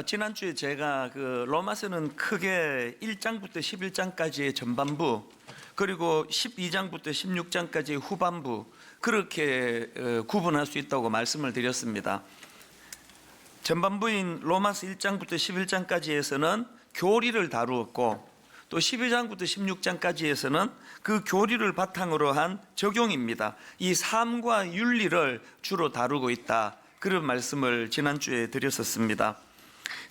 지난주에 제가 로마서는 크게 1장부터 11장까지의 전반부, 그리고 12장부터 16장까지의 후반부, 그렇게 구분할 수 있다고 말씀을 드렸습니다. 전반부인 로마서 1장부터 11장까지에서는 교리를 다루었고, 또 12장부터 16장까지에서는 그 교리를 바탕으로 한 적용입니다. 이 삶과 윤리를 주로 다루고 있다, 그런 말씀을 지난주에 드렸었습니다.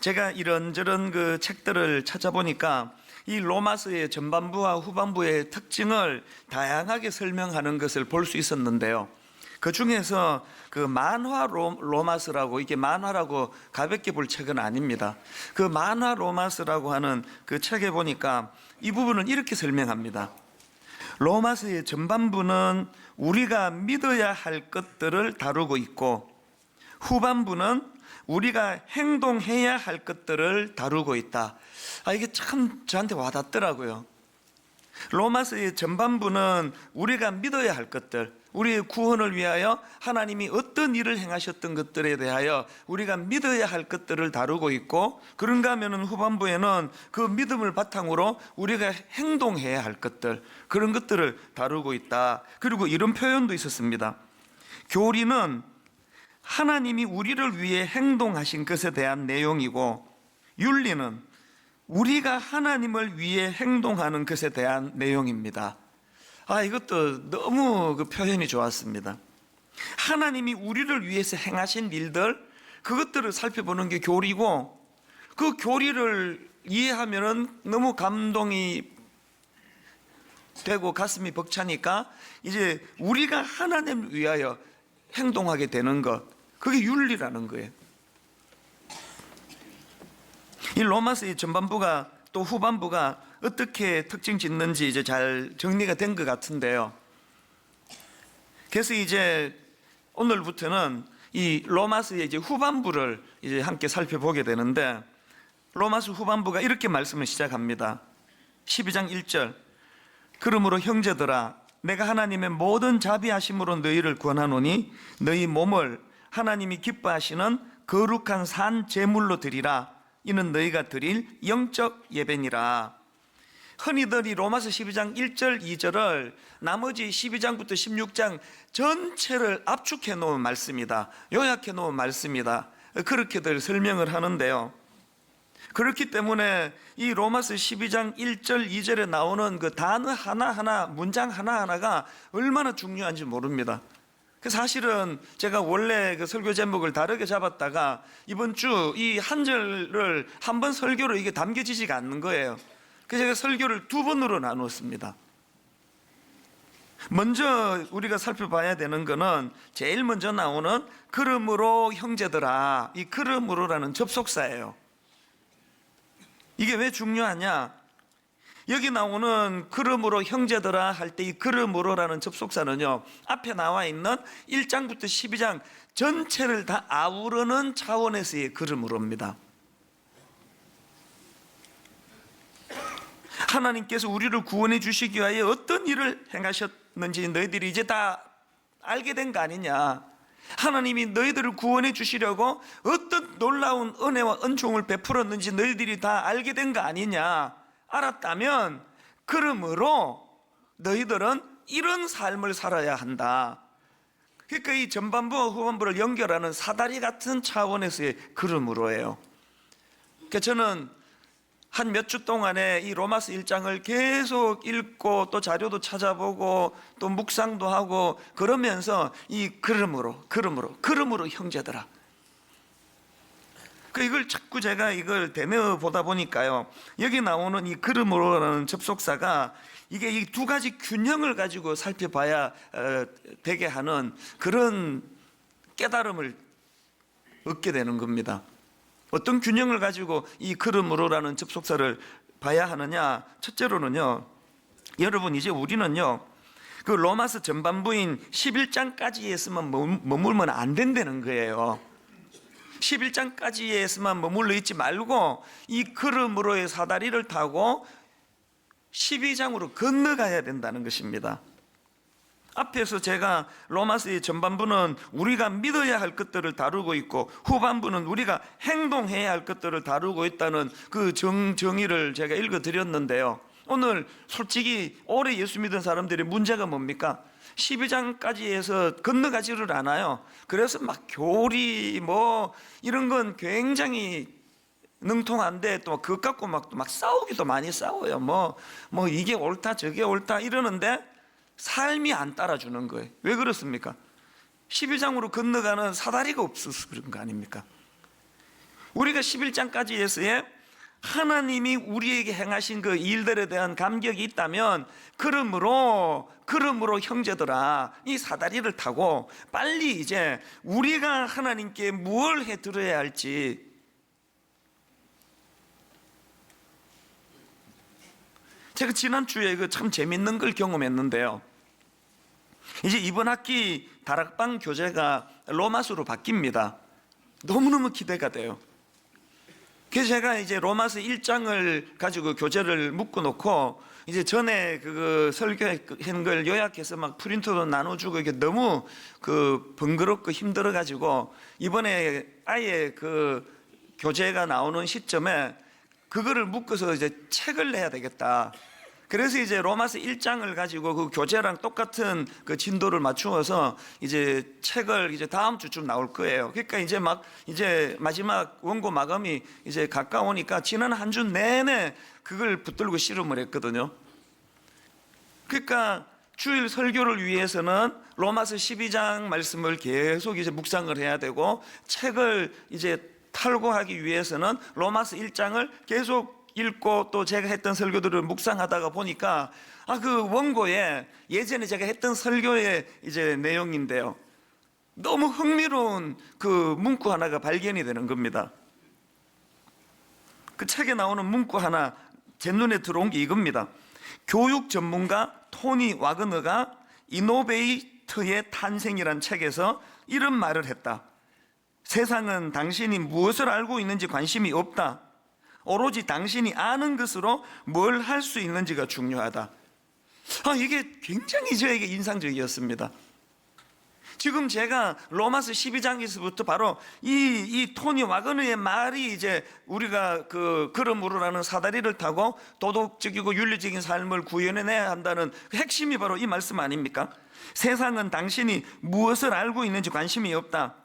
제가 이런저런 그 책들을 찾아보니까 이 로마서의 전반부와 후반부의 특징을 다양하게 설명하는 것을 볼 수 있었는데요. 그 중에서 그 만화 로마서라고, 이게 만화라고 가볍게 볼 책은 아닙니다. 그 만화 로마서라고 하는 그 책에 보니까 이 부분을 이렇게 설명합니다. 로마서의 전반부는 우리가 믿어야 할 것들을 다루고 있고, 후반부는 우리가 행동해야 할 것들을 다루고 있다. 이게 참 저한테 와닿더라고요. 로마서의 전반부는 우리가 믿어야 할 것들, 우리의 구원을 위하여 하나님이 어떤 일을 행하셨던 것들에 대하여 우리가 믿어야 할 것들을 다루고 있고, 그런가 하면 후반부에는 그 믿음을 바탕으로 우리가 행동해야 할 것들, 그런 것들을 다루고 있다. 그리고 이런 표현도 있었습니다. 교리는 하나님이 우리를 위해 행동하신 것에 대한 내용이고, 윤리는 우리가 하나님을 위해 행동하는 것에 대한 내용입니다. 이것도 너무 그 표현이 좋았습니다. 하나님이 우리를 위해서 행하신 일들, 그것들을 살펴보는 게 교리고, 그 교리를 이해하면은 너무 감동이 되고 가슴이 벅차니까 이제 우리가 하나님을 위하여 행동하게 되는 것, 그게 윤리라는 거예요. 이 로마서의 전반부가 또 후반부가 어떻게 특징 짓는지 이제 잘 정리가 된 것 같은데요. 그래서 이제 오늘부터는 이 로마서의 이제 후반부를 이제 함께 살펴보게 되는데, 로마서 후반부가 이렇게 말씀을 시작합니다. 12장 1절. 그러므로 형제들아, 내가 하나님의 모든 자비하심으로 너희를 권하노니 너희 몸을 하나님이 기뻐하시는 거룩한 산 제물로 드리라. 이는 너희가 드릴 영적 예배니라. 흔히들 이 로마서 12장 1절 2절을 나머지 12장부터 16장 전체를 압축해 놓은 말씀이다, 요약해 놓은 말씀이다, 그렇게들 설명을 하는데요. 그렇기 때문에 이 로마서 12장 1절 2절에 나오는 그 단어 하나하나, 문장 하나하나가 얼마나 중요한지 모릅니다. 사실은 제가 원래 그 설교 제목을 다르게 잡았다가 이번 주 이 한 절을 한 번 설교로 이게 담겨지지가 않는 거예요. 그래서 제가 설교를 두 번으로 나누었습니다. 먼저 우리가 살펴봐야 되는 거는 제일 먼저 나오는 그러므로 형제들아, 이 그러므로라는 접속사예요. 이게 왜 중요하냐? 여기 나오는 그러므로 형제들아 할 때 이 그러므로라는 접속사는요, 앞에 나와 있는 1장부터 12장 전체를 다 아우르는 차원에서의 그러므로입니다. 하나님께서 우리를 구원해 주시기 위하여 어떤 일을 행하셨는지 너희들이 이제 다 알게 된 거 아니냐? 하나님이 너희들을 구원해 주시려고 어떤 놀라운 은혜와 은총을 베풀었는지 너희들이 다 알게 된 거 아니냐? 알았다면 그러므로 너희들은 이런 삶을 살아야 한다. 그러니까 이 전반부와 후반부를 연결하는 사다리 같은 차원에서의 그러므로예요. 그러니까 저는 한 몇 주 동안에 이 로마서 1장을 계속 읽고 또 자료도 찾아보고 또 묵상도 하고 그러면서 이 그러므로 형제들아, 이걸 자꾸 제가 이걸 되뇌어 보다 보니까요, 여기 나오는 이 그러므로라는 접속사가 이게 이 두 가지 균형을 가지고 살펴봐야 되게 하는 그런 깨달음을 얻게 되는 겁니다. 어떤 균형을 가지고 이 그러므로라는 접속사를 봐야 하느냐? 첫째로는요, 여러분 이제 우리는요, 그 로마서 전반부인 11장까지에서만 머물면 안 된다는 거예요. 11장까지에서만 머물러 있지 말고 이 그러므로의 사다리를 타고 12장으로 건너가야 된다는 것입니다. 앞에서 제가 로마서의 전반부는 우리가 믿어야 할 것들을 다루고 있고 후반부는 우리가 행동해야 할 것들을 다루고 있다는 그 정의를 제가 읽어드렸는데요. 오늘 솔직히 오래 예수 믿은 사람들의 문제가 뭡니까? 12장까지 해서 건너가지를 않아요. 그래서 막 교리 뭐 이런 건 굉장히 능통한데 또 그것 갖고 막 싸우기도 많이 싸워요. 뭐 이게 옳다 저게 옳다 이러는데 삶이 안 따라주는 거예요. 왜 그렇습니까? 12장으로 건너가는 사다리가 없어서 그런 거 아닙니까? 우리가 11장까지 해서의 하나님이 우리에게 행하신 그 일들에 대한 감격이 있다면 그러므로 형제들아 이 사다리를 타고 빨리 이제 우리가 하나님께 무엇을 해드려야 할지, 제가 지난주에 그 참 재밌는 걸 경험했는데요. 이제 이번 학기 다락방 교재가 로마서로 바뀝니다. 너무너무 기대가 돼요. 그래서 제가 이제 로마서 1장을 가지고 교재를 묶어 놓고 이제 전에 그 설교한 걸 요약해서 막 프린트도 나눠주고 이게 너무 그 번거롭고 힘들어 가지고 이번에 아예 그 교재가 나오는 시점에 그거를 묶어서 이제 책을 내야 되겠다. 그래서 이제 로마서 1장을 가지고 그 교재랑 똑같은 그 진도를 맞추어서 이제 책을 이제 다음 주쯤 나올 거예요. 그러니까 이제 마지막 원고 마감이 이제 가까우니까 지난 한 주 내내 그걸 붙들고 씨름을 했거든요. 그러니까 주일 설교를 위해서는 로마서 12장 말씀을 계속 이제 묵상을 해야 되고 책을 이제 탈고하기 위해서는 로마서 1장을 계속 읽고 또 제가 했던 설교들을 묵상하다가 보니까 그 원고에 예전에 제가 했던 설교의 이제 내용인데요. 너무 흥미로운 그 문구 하나가 발견이 되는 겁니다. 그 책에 나오는 문구 하나 제 눈에 들어온 게 이겁니다. 교육 전문가 토니 와그너가 이노베이터의 탄생이란 책에서 이런 말을 했다. 세상은 당신이 무엇을 알고 있는지 관심이 없다. 오로지 당신이 아는 것으로 뭘 할 수 있는지가 중요하다. 이게 굉장히 저에게 인상적이었습니다. 지금 제가 로마서 12장에서부터 바로 이 토니 와그너의 말이 이제 우리가 그러므로라는 사다리를 타고 도덕적이고 윤리적인 삶을 구현해내야 한다는 핵심이 바로 이 말씀 아닙니까? 세상은 당신이 무엇을 알고 있는지 관심이 없다.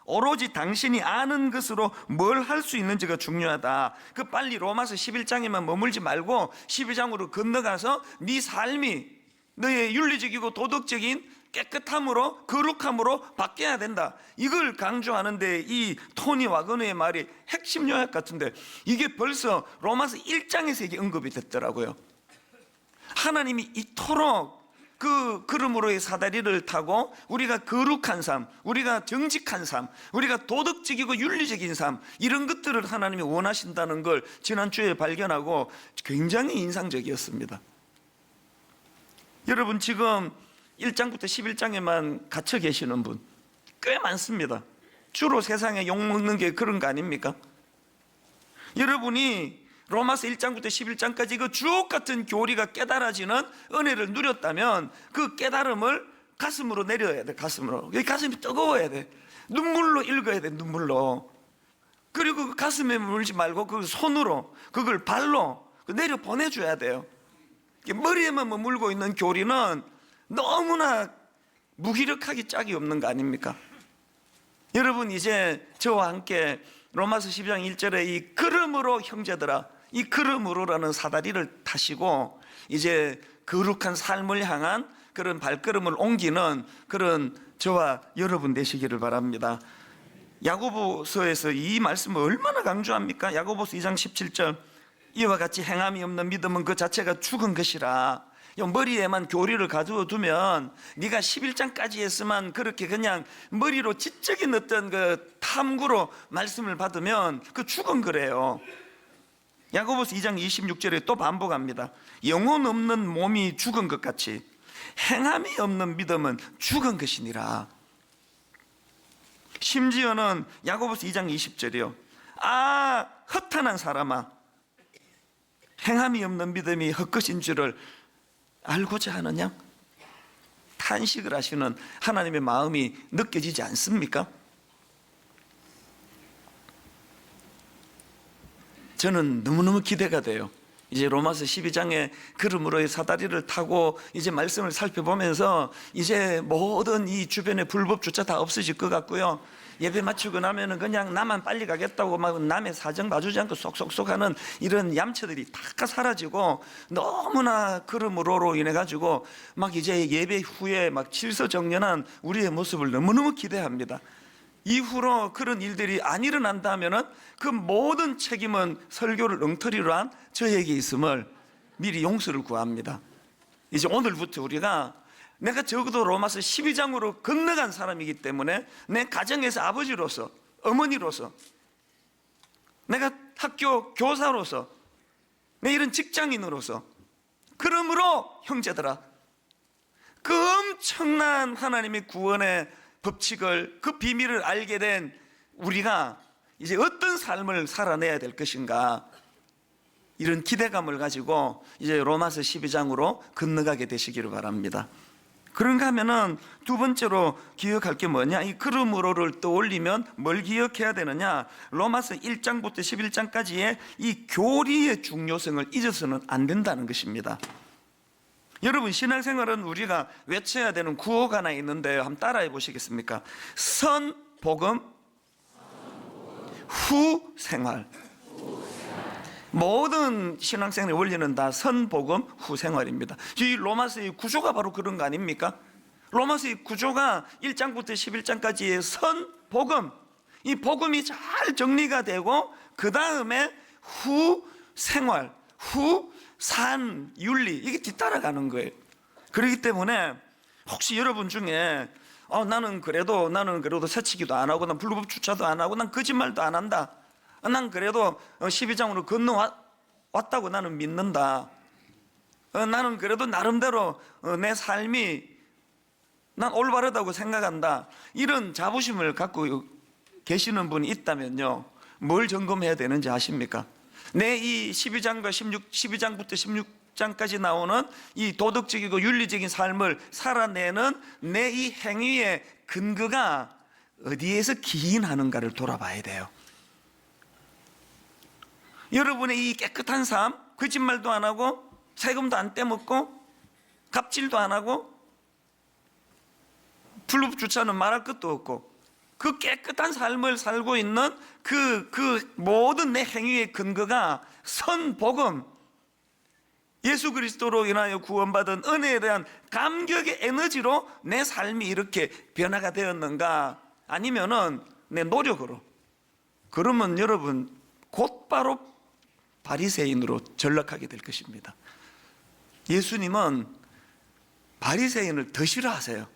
오로지 당신이 아는 것으로 뭘 할 수 있는지가 중요하다. 빨리 로마서 11장에만 머물지 말고 12장으로 건너가서 네 삶이 너의 윤리적이고 도덕적인 깨끗함으로 거룩함으로 바뀌어야 된다. 이걸 강조하는데 이 토니 와그너의 말이 핵심 요약 같은데 이게 벌써 로마서 1장에서 이게 언급이 됐더라고요. 하나님이 이토록 그러므로의 사다리를 타고 우리가 거룩한 삶, 우리가 정직한 삶, 우리가 도덕적이고 윤리적인 삶, 이런 것들을 하나님이 원하신다는 걸 지난주에 발견하고 굉장히 인상적이었습니다. 여러분 지금 1장부터 11장에만 갇혀 계시는 분 꽤 많습니다. 주로 세상에 욕먹는 게 그런 거 아닙니까? 여러분이 로마서 1장부터 11장까지 그 주옥 같은 교리가 깨달아지는 은혜를 누렸다면 그 깨달음을 가슴으로 내려야 돼. 가슴으로. 가슴이 뜨거워야 돼. 눈물로 읽어야 돼. 눈물로. 그리고 그 가슴에 물지 말고 그 손으로, 그걸 발로 내려 보내줘야 돼요. 머리에만 머물고 있는 교리는 너무나 무기력하기 짝이 없는 거 아닙니까? 여러분 이제 저와 함께 로마서 12장 1절에 이 그러므로 형제들아, 이 그러므로라는 사다리를 타시고 이제 거룩한 삶을 향한 그런 발걸음을 옮기는 그런 저와 여러분 되시기를 바랍니다. 야고보서에서 이 말씀을 얼마나 강조합니까? 야고보서 2장 17절 이와 같이 행함이 없는 믿음은 그 자체가 죽은 것이라. 머리에만 교리를 가두어 두면 네가 11장까지 했으면 그렇게 그냥 머리로 지적인 어떤 그 탐구로 말씀을 받으면 그 죽은 거래요. 야고보서 2장 26절에 또 반복합니다. 영혼 없는 몸이 죽은 것 같이 행함이 없는 믿음은 죽은 것이니라. 심지어는 야고보서 2장 20절이요. 허탄한 사람아, 행함이 없는 믿음이 헛것인 줄을 알고자 하느냐? 탄식을 하시는 하나님의 마음이 느껴지지 않습니까? 저는 너무너무 기대가 돼요. 이제 로마서 12장의 걸음으로의 사다리를 타고 이제 말씀을 살펴보면서 이제 모든 이 주변의 불법조차 다 없어질 것 같고요. 예배 마치고 나면은 그냥 나만 빨리 가겠다고 막 남의 사정 봐주지 않고 쏙쏙쏙 하는 이런 얌체들이 다 사라지고, 너무나 걸음으로로 인해 가지고 막 이제 예배 후에 막 질서정연한 우리의 모습을 너무너무 기대합니다. 이후로 그런 일들이 안 일어난다면은 그 모든 책임은 설교를 엉터리로 한 저에게 있음을 미리 용서를 구합니다. 이제 오늘부터 우리가, 내가 적어도 로마서 12장으로 건너간 사람이기 때문에 내 가정에서 아버지로서, 어머니로서, 내가 학교 교사로서, 내 이런 직장인으로서, 그러므로 형제들아, 그 엄청난 하나님의 구원의 법칙을, 그 비밀을 알게 된 우리가 이제 어떤 삶을 살아내야 될 것인가, 이런 기대감을 가지고 이제 로마서 12장으로 건너가게 되시기를 바랍니다. 그런가 하면은 두 번째로 기억할 게 뭐냐, 이 그러므로를 떠올리면 뭘 기억해야 되느냐, 로마서 1장부터 11장까지의 이 교리의 중요성을 잊어서는 안 된다는 것입니다. 여러분, 신앙생활은 우리가 외쳐야 되는 구호가 하나 있는데요, 한번 따라해 보시겠습니까? 선, 복음, 후, 생활. 모든 신앙생활의 원리는 다 선, 복음, 후, 생활입니다. 이 로마서의 구조가 바로 그런 거 아닙니까? 로마서의 구조가 1장부터 11장까지의 선, 복음, 이 복음이 잘 정리가 되고 그 다음에 후, 생활, 후, 산, 윤리, 이게 뒤따라가는 거예요. 그렇기 때문에 혹시 여러분 중에 나는 그래도 새치기도 안 하고, 난 불법 주차도 안 하고, 난 거짓말도 안 한다, 난 그래도 12장으로 건너왔다고 나는 믿는다, 나는 그래도 나름대로 내 삶이 난 올바르다고 생각한다, 이런 자부심을 갖고 계시는 분이 있다면요, 뭘 점검해야 되는지 아십니까? 내 이 12장부터 16장까지 나오는 이 도덕적이고 윤리적인 삶을 살아내는 내 이 행위의 근거가 어디에서 기인하는가를 돌아봐야 돼요. 여러분의 이 깨끗한 삶, 거짓말도 안 하고, 세금도 안 떼먹고, 갑질도 안 하고, 불법 주차는 말할 것도 없고, 그 깨끗한 삶을 살고 있는 그 모든 내 행위의 근거가 선, 복음, 예수 그리스도로 인하여 구원받은 은혜에 대한 감격의 에너지로 내 삶이 이렇게 변화가 되었는가, 아니면은 내 노력으로. 그러면 여러분 곧바로 바리새인으로 전락하게 될 것입니다. 예수님은 바리새인을 더 싫어하세요.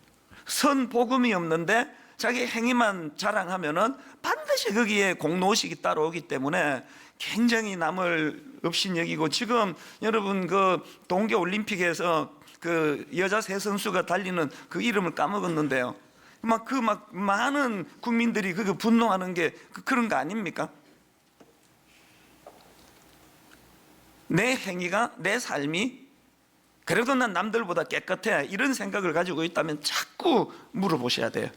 선, 복음이 없는데 자기 행위만 자랑하면은 반드시 거기에 공로의식이 따라오기 때문에 굉장히 남을 업신여기고, 지금 여러분 그 동계올림픽에서 그 여자 세 선수가 달리는 그 이름을 까먹었는데요, 막 많은 국민들이 그거 분노하는 게 그런 거 아닙니까? 내 행위가, 내 삶이 그래도 난 남들보다 깨끗해, 이런 생각을 가지고 있다면 자꾸 물어보셔야 돼요.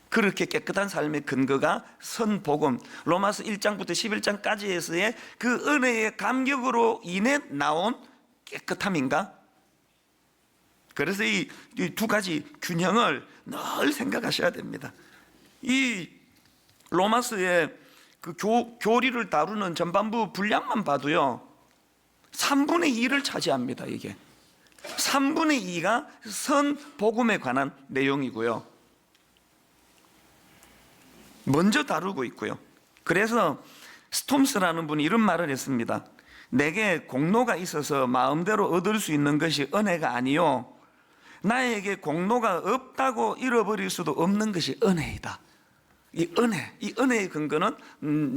그렇게 깨끗한 삶의 근거가 선, 복음, 로마서 1장부터 11장까지에서의 그 은혜의 감격으로 인해 나온 깨끗함인가? 그래서 이 두 가지 균형을 늘 생각하셔야 됩니다. 이 로마서의 그 교리를 다루는 전반부 분량만 봐도요, 3분의 2를 차지합니다. 이게 3분의 2가 선, 복음에 관한 내용이고요, 먼저 다루고 있고요. 그래서 스톰스라는 분이 이런 말을 했습니다. 내게 공로가 있어서 마음대로 얻을 수 있는 것이 은혜가 아니요, 나에게 공로가 없다고 잃어버릴 수도 없는 것이 은혜이다. 이 은혜의 근거는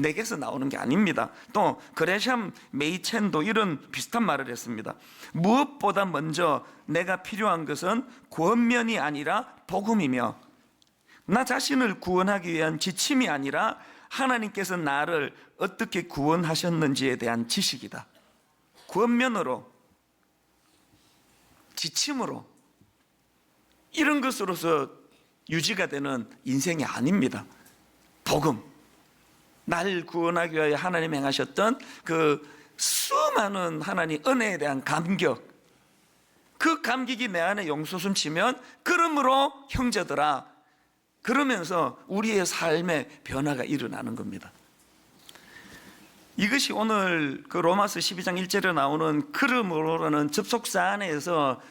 내게서 나오는 게 아닙니다. 또 그레샴 메이첸도 이런 비슷한 말을 했습니다. 무엇보다 먼저 내가 필요한 것은 권면이 아니라 복음이며, 나 자신을 구원하기 위한 지침이 아니라 하나님께서 나를 어떻게 구원하셨는지에 대한 지식이다. 권면으로, 지침으로, 이런 것으로서 유지가 되는 인생이 아닙니다. 복음, 날 구원하기 위하여 하나님 행하셨던 그 수많은 하나님 은혜에 대한 감격, 그 감격이 내 안에 용솟음치면 그러므로 형제들아, 그러면서 우리의 삶의 변화가 일어나는 겁니다. 이것이 오늘 그 로마서 12장 1절에 나오는 그러므로라는 접속사 안에서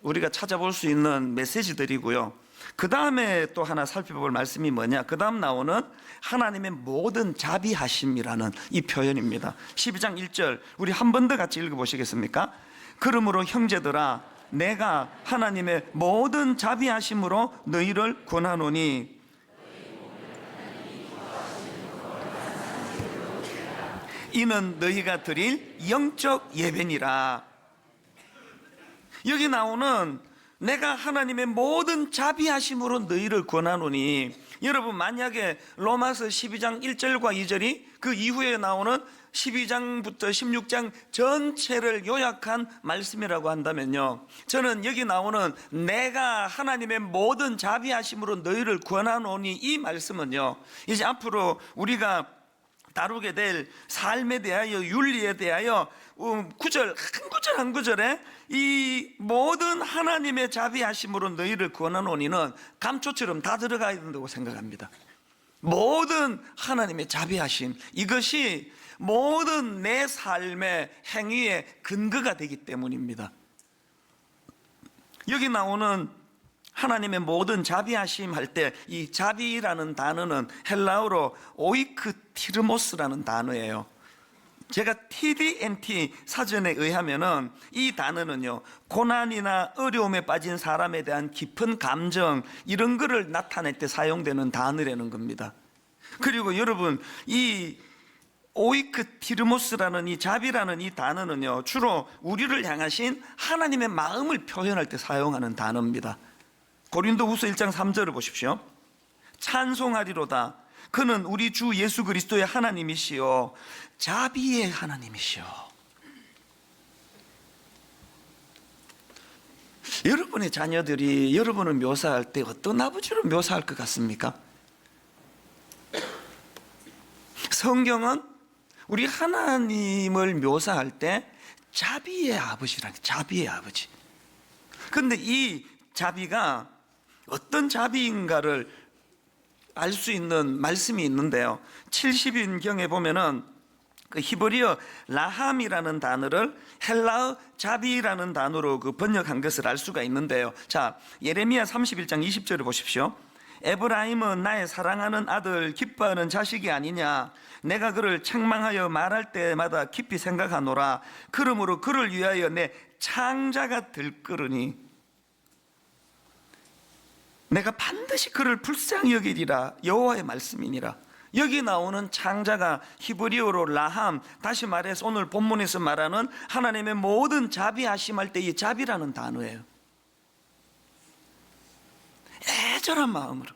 우리가 찾아볼 수 있는 메시지들이고요. 그 다음에 또 하나 살펴볼 말씀이 뭐냐, 그 다음 나오는 하나님의 모든 자비하심이라는 이 표현입니다. 12장 1절 우리 한 번 더 같이 읽어보시겠습니까? 그러므로 형제들아, 내가 하나님의 모든 자비하심으로 너희를 권하노니 이는 너희가 드릴 영적 예배니라. 여기 나오는 내가 하나님의 모든 자비하심으로 너희를 권하노니, 여러분 만약에 로마서 12장 1절과 2절이 그 이후에 나오는 12장부터 16장 전체를 요약한 말씀이라고 한다면요, 저는 여기 나오는 내가 하나님의 모든 자비하심으로 너희를 권하노니 이 말씀은요, 이제 앞으로 우리가 다루게 될 삶에 대하여, 윤리에 대하여 구절 한 구절 한 구절에 이 모든 하나님의 자비하심으로 너희를 권하노니는 감초처럼 다 들어가야 된다고 생각합니다. 모든 하나님의 자비하심, 이것이 모든 내 삶의 행위의 근거가 되기 때문입니다. 여기 나오는 하나님의 모든 자비하심 할 때 이 자비라는 단어는 헬라어로 오이크티르모스라는 단어예요. 제가 TDNT 사전에 의하면은 이 단어는요, 고난이나 어려움에 빠진 사람에 대한 깊은 감정, 이런 거를 나타낼 때 사용되는 단어라는 겁니다. 그리고 여러분, 이 오이크티르모스라는 이 자비라는 이 단어는요, 주로 우리를 향하신 하나님의 마음을 표현할 때 사용하는 단어입니다. 고린도후서 1장 3절을 보십시오. 찬송하리로다, 그는 우리 주 예수 그리스도의 하나님이시요 자비의 하나님이시요. 여러분의 자녀들이 여러분을 묘사할 때 어떤 아버지로 묘사할 것 같습니까? 성경은 우리 하나님을 묘사할 때 자비의 아버지라는, 자비의 아버지. 그런데 이 자비가 어떤 자비인가를 알 수 있는 말씀이 있는데요, 70인경에 보면은 그 히브리어 라함이라는 단어를 헬라어 자비라는 단어로 그 번역한 것을 알 수가 있는데요. 자, 예레미야 31장 20절을 보십시오. 에브라임은 나의 사랑하는 아들, 기뻐하는 자식이 아니냐. 내가 그를 책망하여 말할 때마다 깊이 생각하노라. 그러므로 그를 위하여 내 창자가 들끓으니 내가 반드시 그를 불쌍히 여기리라. 여호와의 말씀이니라. 여기 나오는 창자가 히브리어로 라함, 다시 말해서 오늘 본문에서 말하는 하나님의 모든 자비하심 할 때 이 자비라는 단어예요. 애절한 마음으로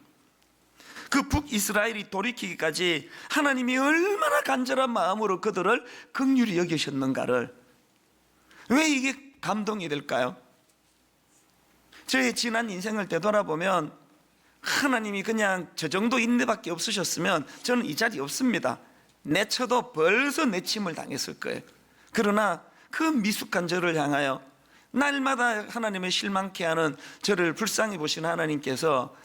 그 북이스라엘이 돌이키기까지 하나님이 얼마나 간절한 마음으로 그들을 긍휼히 여기셨는가를, 왜 이게 감동이 될까요? 저의 지난 인생을 되돌아보면 하나님이 그냥 저 정도 인내밖에 없으셨으면 저는 이 자리에 없습니다. 내쳐도 벌써 내침을 당했을 거예요. 그러나 그 미숙한 저를 향하여 날마다 하나님의 실망케 하는 저를 불쌍히 보시는 하나님께서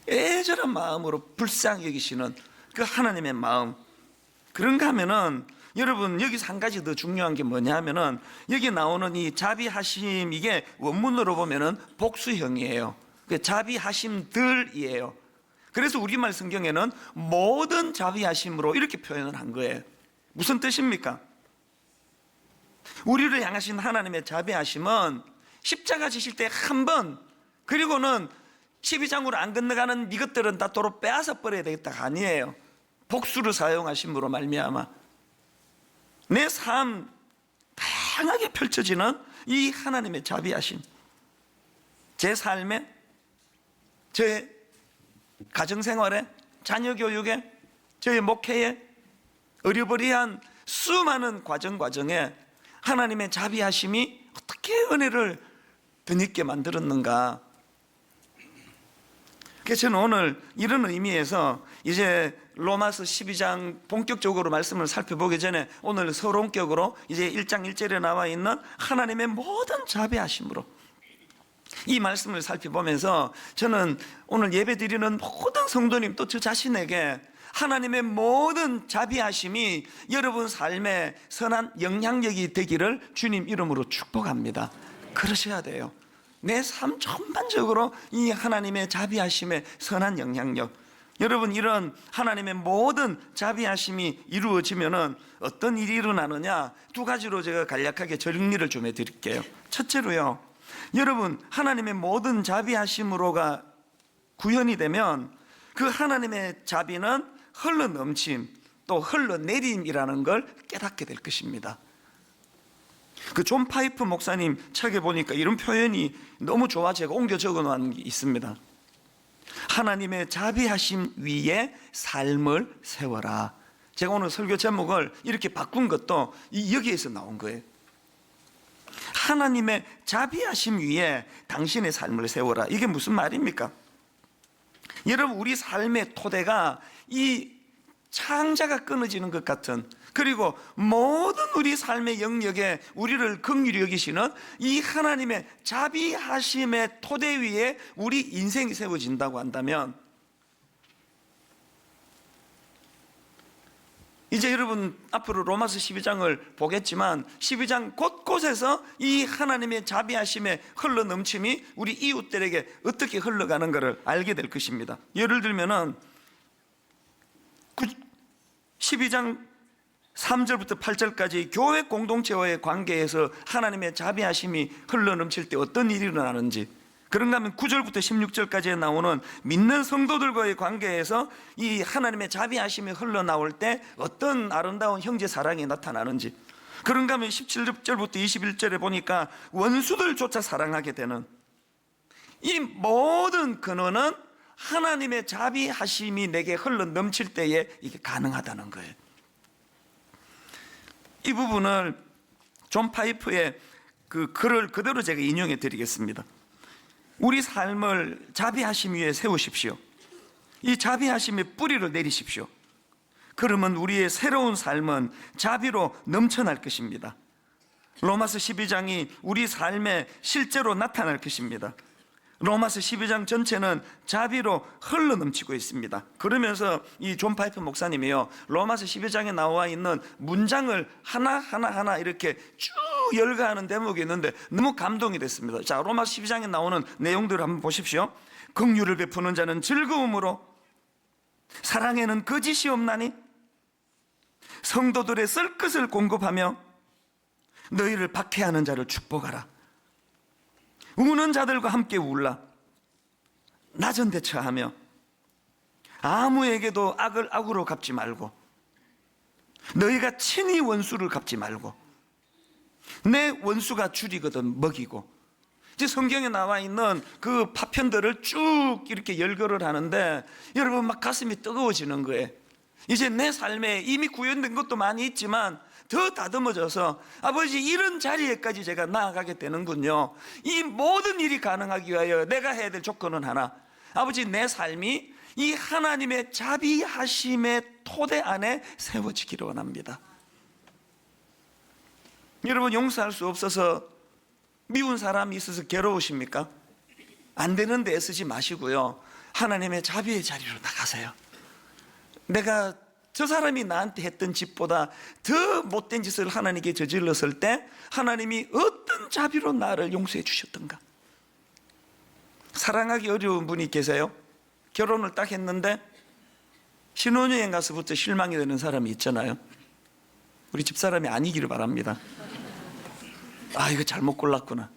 애절한 마음으로 불쌍히 여기시는 그 하나님의 마음, 그런가 하면은 여러분, 여기서 한 가지 더 중요한 게 뭐냐 하면은 여기 나오는 이 자비하심, 이게 원문으로 보면은 복수형이에요. 자비하심들이에요. 그래서 우리말 성경에는 모든 자비하심으로 이렇게 표현을 한 거예요. 무슨 뜻입니까? 우리를 향하신 하나님의 자비하심은 십자가 지실 때 한 번, 그리고는 12장으로 안 건너가는 이것들은 다 도로 빼앗아 버려야 되겠다가 아니에요. 복수를 사용하심으로 말미암아 내 삶 다양하게 펼쳐지는 이 하나님의 자비하심, 제 삶에, 제 가정생활에, 자녀 교육에, 저의 목회에, 어리버리한 수많은 과정에 하나님의 자비하심이 어떻게 은혜를 드늦게 만들었는가? 그래서 저는 오늘 이런 의미에서 이제 로마서 12장 본격적으로 말씀을 살펴보기 전에 오늘 서론격으로 이제 1장 1절에 나와 있는 하나님의 모든 자비하심으로 이 말씀을 살펴보면서 저는 오늘 예배 드리는 모든 성도님 또 저 자신에게 하나님의 모든 자비하심이 여러분 삶에 선한 영향력이 되기를 주님 이름으로 축복합니다. 그러셔야 돼요. 내 삶 전반적으로 이 하나님의 자비하심의 선한 영향력, 여러분 이런 하나님의 모든 자비하심이 이루어지면은 어떤 일이 일어나느냐, 두 가지로 제가 간략하게 정리를 좀 해드릴게요. 첫째로요, 여러분 하나님의 모든 자비하심으로가 구현이 되면 그 하나님의 자비는 흘러넘침 또 흘러내림이라는 걸 깨닫게 될 것입니다. 그 존 파이프 목사님 책에 보니까 이런 표현이 너무 좋아 제가 옮겨 적어 놓은 게 있습니다. 하나님의 자비하심 위에 삶을 세워라. 제가 오늘 설교 제목을 이렇게 바꾼 것도 여기에서 나온 거예요. 하나님의 자비하심 위에 당신의 삶을 세워라. 이게 무슨 말입니까? 여러분 우리 삶의 토대가 이 창자가 끊어지는 것 같은, 그리고 모든 우리 삶의 영역에 우리를 긍휼히 여기시는 이 하나님의 자비하심의 토대 위에 우리 인생이 세워진다고 한다면, 이제 여러분 앞으로 로마서 12장을 보겠지만 12장 곳곳에서 이 하나님의 자비하심의 흘러넘침이 우리 이웃들에게 어떻게 흘러가는 것을 알게 될 것입니다. 예를 들면은 12장 3절부터 8절까지 교회 공동체와의 관계에서 하나님의 자비하심이 흘러넘칠 때 어떤 일이 일어나는지, 그런가 하면 9절부터 16절까지에 나오는 믿는 성도들과의 관계에서 이 하나님의 자비하심이 흘러나올 때 어떤 아름다운 형제 사랑이 나타나는지, 그런가 하면 17절부터 21절에 보니까 원수들조차 사랑하게 되는, 이 모든 근원은 하나님의 자비하심이 내게 흘러넘칠 때에 이게 가능하다는 거예요. 이 부분을 존 파이프의 그 글을 그대로 제가 인용해 드리겠습니다. 우리 삶을 자비하심 위에 세우십시오. 이 자비하심의 뿌리를 내리십시오. 그러면 우리의 새로운 삶은 자비로 넘쳐날 것입니다. 로마서 12장이 우리 삶에 실제로 나타날 것입니다. 로마서 12장 전체는 자비로 흘러넘치고 있습니다. 그러면서 이 존 파이프 목사님이요, 로마서 12장에 나와 있는 문장을 하나하나 이렇게 쭉 열거하는 대목이 있는데 너무 감동이 됐습니다. 자, 로마서 12장에 나오는 내용들을 한번 보십시오. 긍휼을 베푸는 자는 즐거움으로, 사랑에는 거짓이 없나니, 성도들의 쓸 것을 공급하며 너희를 박해하는 자를 축복하라. 우는 자들과 함께 울라. 낮은 대처하며 아무에게도 악을 악으로 갚지 말고, 너희가 친히 원수를 갚지 말고 내 원수가 줄이거든 먹이고. 이제 성경에 나와 있는 그 파편들을 쭉 이렇게 열거를 하는데 여러분 막 가슴이 뜨거워지는 거예요. 이제 내 삶에 이미 구현된 것도 많이 있지만 더 다듬어져서 아버지 이런 자리에까지 제가 나아가게 되는군요. 이 모든 일이 가능하기 위하여 내가 해야 될 조건은 하나, 아버지 내 삶이 이 하나님의 자비하심의 토대 안에 세워지기를 원합니다. 여러분 용서할 수 없어서 미운 사람이 있어서 괴로우십니까? 안 되는데 애쓰지 마시고요, 하나님의 자비의 자리로 나가세요. 내가 저 사람이 나한테 했던 짓보다 더 못된 짓을 하나님께 저질렀을 때 하나님이 어떤 자비로 나를 용서해 주셨던가. 사랑하기 어려운 분이 계세요. 결혼을 딱 했는데 신혼여행 가서부터 실망이 되는 사람이 있잖아요. 우리 집사람이 아니기를 바랍니다. 아, 이거 잘못 골랐구나,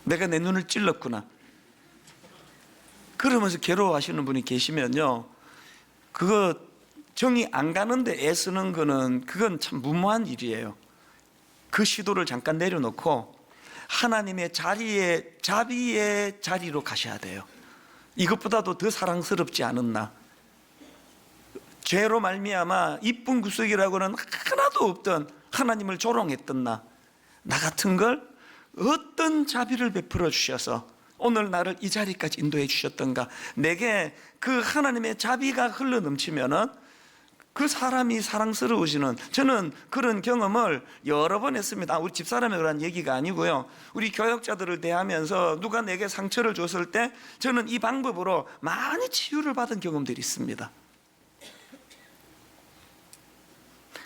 내가 내 눈을 찔렀구나, 그러면서 괴로워하시는 분이 계시면요, 그거 정이 안 가는데 애쓰는 거는 그건 참 무모한 일이에요. 그 시도를 잠깐 내려놓고 하나님의 자리에, 자비의 자리로 가셔야 돼요. 이것보다도 더 사랑스럽지 않았나. 죄로 말미암아 이쁜 구석이라고는 하나도 없던 하나님을 조롱했던 나 같은 걸 어떤 자비를 베풀어 주셔서 오늘 나를 이 자리까지 인도해 주셨던가. 내게 그 하나님의 자비가 흘러 넘치면은 그 사람이 사랑스러워지는, 저는 그런 경험을 여러 번 했습니다. 우리 집사람에 그런 얘기가 아니고요, 우리 교역자들을 대하면서 누가 내게 상처를 줬을 때 저는 이 방법으로 많이 치유를 받은 경험들이 있습니다.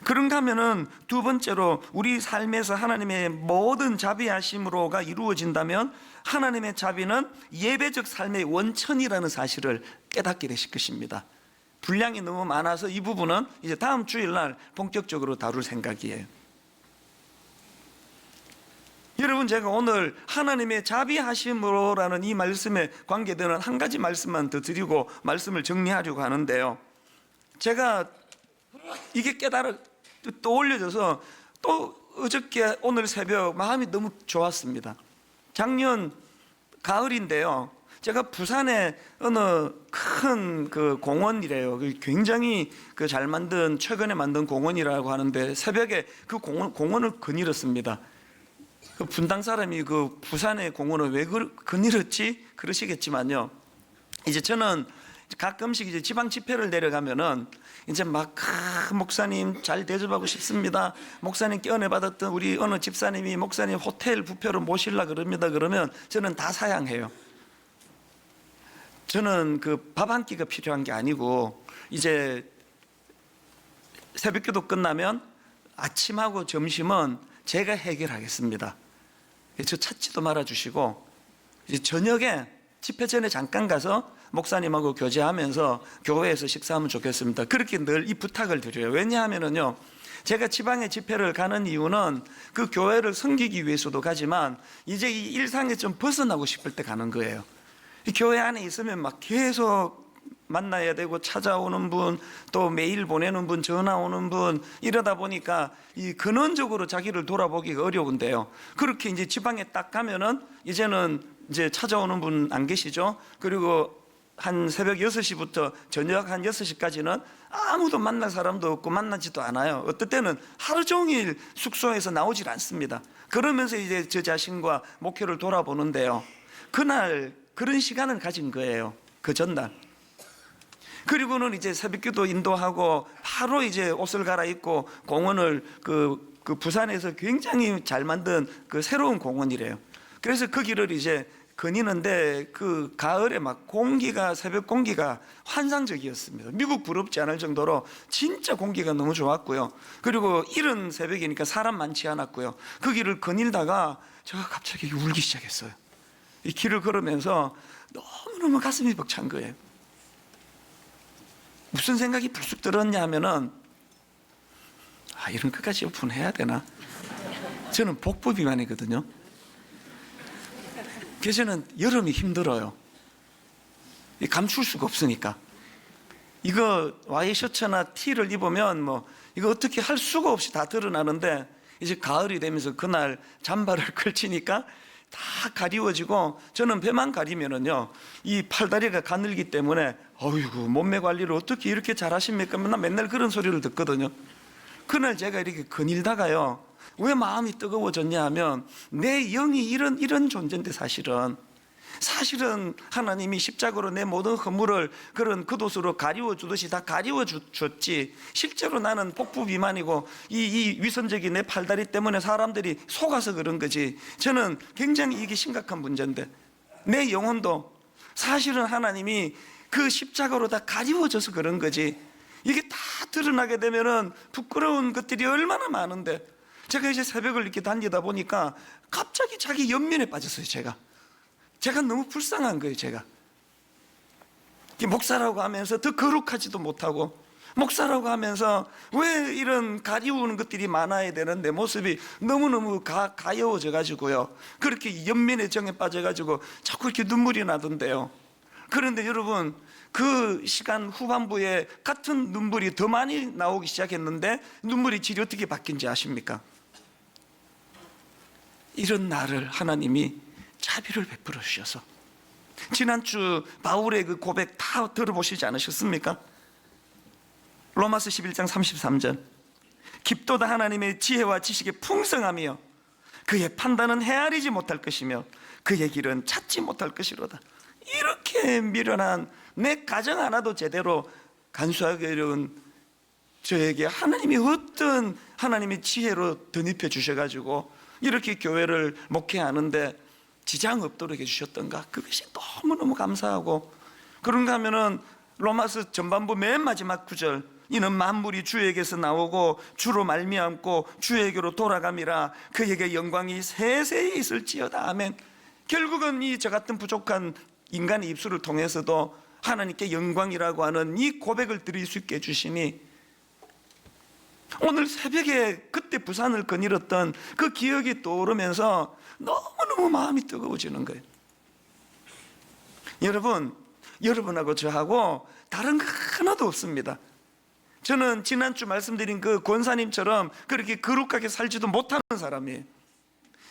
그런가 하면은 두 번째로, 우리 삶에서 하나님의 모든 자비하심으로가 이루어진다면 하나님의 자비는 예배적 삶의 원천이라는 사실을 깨닫게 되실 것입니다. 분량이 너무 많아서 이 부분은 이제 다음 주일날 본격적으로 다룰 생각이에요. 여러분, 제가 오늘 하나님의 자비하심으로라는 이 말씀에 관계되는 한 가지 말씀만 더 드리고 말씀을 정리하려고 하는데요, 제가 이게 떠올려져서 또 어저께 오늘 새벽 마음이 너무 좋았습니다. 작년 가을인데요, 제가 부산에 어느 큰 그 공원이래요. 굉장히 그 잘 만든, 최근에 만든 공원이라고 하는데 새벽에 그 공원을 거닐었습니다. 그 분당 사람이 그 부산의 공원을 왜 거닐었지 그러시겠지만요, 이제 저는 가끔씩 이제 지방 집회를 내려가면은 이제 막 목사님 잘 대접하고 싶습니다, 목사님께 은혜 받았던 우리 어느 집사님이 목사님 호텔 부표로 모실라 그럽니다. 그러면 저는 다 사양해요. 저는 그 밥 한 끼가 필요한 게 아니고, 이제 새벽기도 끝나면 아침하고 점심은 제가 해결하겠습니다. 저 찾지도 말아주시고, 이제 저녁에 집회 전에 잠깐 가서 목사님하고 교제하면서 교회에서 식사하면 좋겠습니다. 그렇게 늘 이 부탁을 드려요. 왜냐하면요, 제가 지방에 집회를 가는 이유는 그 교회를 섬기기 위해서도 가지만 이제 이 일상에 좀 벗어나고 싶을 때 가는 거예요. 이 교회 안에 있으면 막 계속 만나야 되고, 찾아오는 분, 또 메일 보내는 분, 전화 오는 분, 이러다 보니까 이 근원적으로 자기를 돌아보기가 어려운데요, 그렇게 이제 지방에 딱 가면은 이제는 이제 찾아오는 분 안 계시죠? 그리고 한 새벽 6시부터 저녁 한 6시까지는 아무도 만날 사람도 없고 만나지도 않아요. 어떨 때는 하루 종일 숙소에서 나오질 않습니다. 그러면서 이제 저 자신과 목표를 돌아보는데요, 그날 그런 시간을 가진 거예요, 그 전날. 그리고는 이제 새벽기도 인도하고 바로 이제 옷을 갈아입고 공원을 그 부산에서 굉장히 잘 만든 그 새로운 공원이래요. 그래서 그 길을 이제 거니는데 그 가을에 막 공기가, 새벽 공기가 환상적이었습니다. 미국 부럽지 않을 정도로 진짜 공기가 너무 좋았고요. 그리고 이른 새벽이니까 사람 많지 않았고요. 그 길을 거닐다가 제가 갑자기 울기 시작했어요. 이 길을 걸으면서 너무너무 가슴이 벅찬 거예요. 무슨 생각이 불쑥 들었냐 하면은, 이런 것까지 오픈해야 되나? 저는 복부 비만이거든요. 그래서 저는 여름이 힘들어요. 감출 수가 없으니까. 이거 와이셔츠나 티를 입으면 뭐 이거 어떻게 할 수가 없이 다 드러나는데, 이제 가을이 되면서 그날 잠바를 걸치니까 다 가리워지고, 저는 배만 가리면은요 이 팔다리가 가늘기 때문에 어이구, 몸매 관리를 어떻게 이렇게 잘하십니까? 맨날 그런 소리를 듣거든요. 그날 제가 이렇게 거닐다가요, 왜 마음이 뜨거워졌냐 하면, 내 영이 이런 존재인데 사실은 하나님이 십자가로 내 모든 허물을 그런 겉옷으로 가리워 주듯이 다 가리워 줬지, 실제로 나는 복부 비만이고 이 위선적인 내 팔다리 때문에 사람들이 속아서 그런 거지, 저는 굉장히 이게 심각한 문제인데 내 영혼도 사실은 하나님이 그 십자가로 다 가리워져서 그런 거지, 이게 다 드러나게 되면은 부끄러운 것들이 얼마나 많은데, 제가 이제 새벽을 이렇게 다니다 보니까 갑자기 자기 연민에 빠졌어요. 제가 너무 불쌍한 거예요. 제가 목사라고 하면서 더 거룩하지도 못하고, 목사라고 하면서 왜 이런 가리우는 것들이 많아야 되는 내 모습이 너무너무 가여워져 가지고요, 그렇게 연민의 정에 빠져 가지고 자꾸 이렇게 눈물이 나던데요. 그런데 여러분, 그 시간 후반부에 같은 눈물이 더 많이 나오기 시작했는데 눈물의 질이 어떻게 바뀐지 아십니까? 이런 나를 하나님이 자비를 베풀어 주셔서, 지난주 바울의 그 고백 다 들어보시지 않으셨습니까? 로마서 11장 33절, 깊도다 하나님의 지혜와 지식의 풍성하며 그의 판단은 헤아리지 못할 것이며 그의 길은 찾지 못할 것이로다. 이렇게 미련한, 내 가정 하나도 제대로 간수하기 어려운 저에게 하나님이 어떤 하나님의 지혜로 덧입혀 주셔가지고 이렇게 교회를 목회하는데 지장 없도록 해주셨던가, 그것이 너무너무 감사하고, 그런가 하면은 로마서 전반부 맨 마지막 구절, 이는 만물이 주에게서 나오고 주로 말미암고 주에게로 돌아감이라 그에게 영광이 세세히 있을지어다. 아멘. 결국은 이 저 같은 부족한 인간의 입술을 통해서도 하나님께 영광이라고 하는 이 고백을 드릴 수 있게 해주시니, 오늘 새벽에 그때 부산을 거닐었던 그 기억이 떠오르면서 너무너무 마음이 뜨거워지는 거예요. 여러분하고 저하고 다른 거 하나도 없습니다. 저는 지난주 말씀드린 그 권사님처럼 그렇게 거룩하게 살지도 못하는 사람이에요.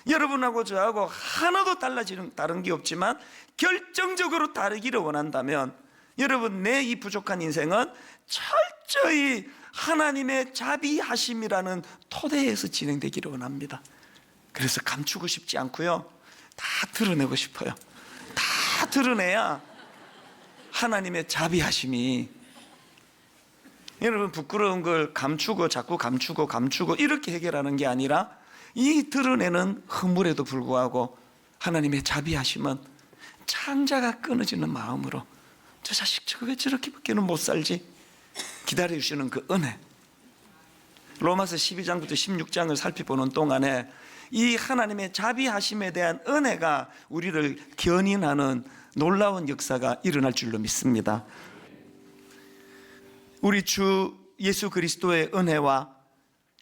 여러분하고 저하고 하나도 다른 게 없지만 결정적으로 다르기를 원한다면, 여러분, 내 이 부족한 인생은 철저히 하나님의 자비하심이라는 토대에서 진행되기를 원합니다. 그래서 감추고 싶지 않고요, 다 드러내고 싶어요. 다 드러내야 하나님의 자비하심이, 여러분, 부끄러운 걸 감추고 자꾸 감추고 이렇게 해결하는 게 아니라, 이 드러내는 허물에도 불구하고 하나님의 자비하심은 창자가 끊어지는 마음으로, 저 자식 저거 왜 저렇게밖에는 못 살지 기다려주시는 그 은혜, 로마서 12장부터 16장을 살펴보는 동안에 이 하나님의 자비하심에 대한 은혜가 우리를 견인하는 놀라운 역사가 일어날 줄로 믿습니다. 우리 주 예수 그리스도의 은혜와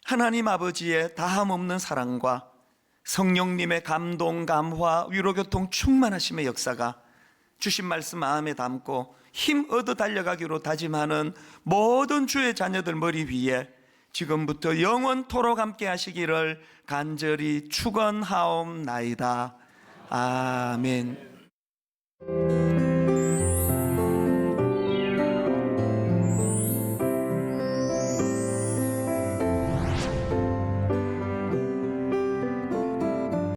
하나님 아버지의 다함없는 사랑과 성령님의 감동, 감화, 위로교통 충만하심의 역사가 주신 말씀 마음에 담고 힘 얻어 달려가기로 다짐하는 모든 주의 자녀들 머리 위에 지금부터 영원토록 함께 하시기를 간절히 축원하옵나이다. 아멘.